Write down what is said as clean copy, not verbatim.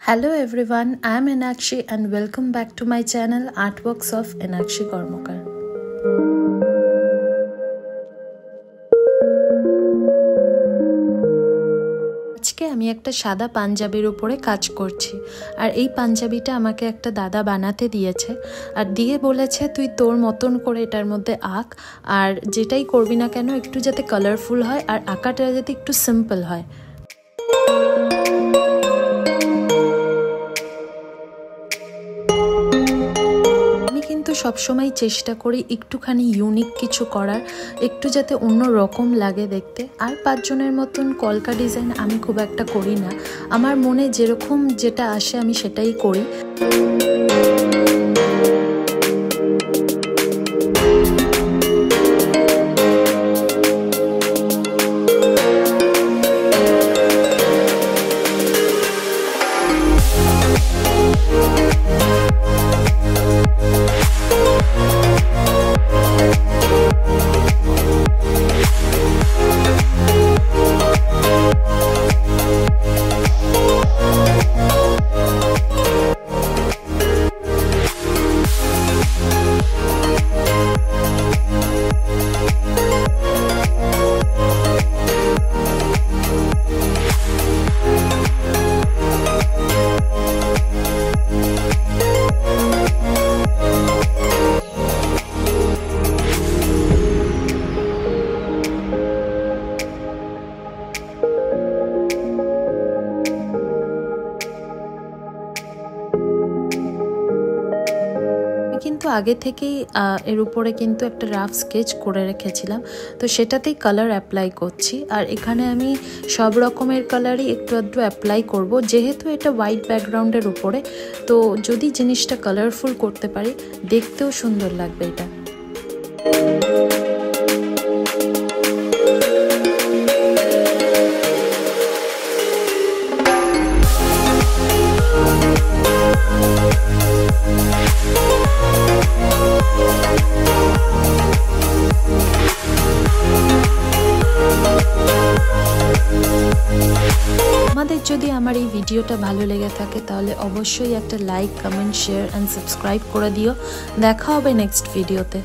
Hello everyone, I am Enakshi and welcome back to my channel Artworks of Enakshi Kormokar. আজকে আমি একটা সাদা পাঞ্জাবির উপরে কাজ করছি আর এই পাঞ্জাবিটা আমাকে একটা দাদা বানাতে দিয়েছে আর দিয়ে বলেছে তুই তোর মতন করে এটার মধ্যে আঁক আর যেটাই করবি না কেন একটু যাতে কালারফুল হয় আর আঁকাটা যাতে একটু সিম্পল হয়। কিন্তু সবসময় চেষ্টা করি একটুখানি ইউনিক কিছু করার, একটু যাতে অন্য রকম লাগে দেখতে। আর 5 জনের মতন কলকা ডিজাইন আমি খুব একটা করি না, আমার মনে যেরকম যেটা আসে আমি সেটাই করি। কিন্তু আগে থেকেই এর উপরে কিন্তু একটা রাফ স্কেচ করে রেখেছিলাম, তো সেটাতেই কালার অ্যাপ্লাই করছি। আর এখানে আমি সব রকমের কালারই একটু আধটু অ্যাপ্লাই করব, যেহেতু এটা হোয়াইট ব্যাকগ্রাউন্ডের উপরে, তো যদি জিনিসটা কালারফুল করতে পারি দেখতেও সুন্দর লাগবে এটা। আমাদের যদি আমার এই ভিডিওটা ভালো লেগে থাকে তাহলে অবশ্যই একটা like, comment, share and subscribe করে দিও। দেখা হবে নেক্সট ভিডিওতে।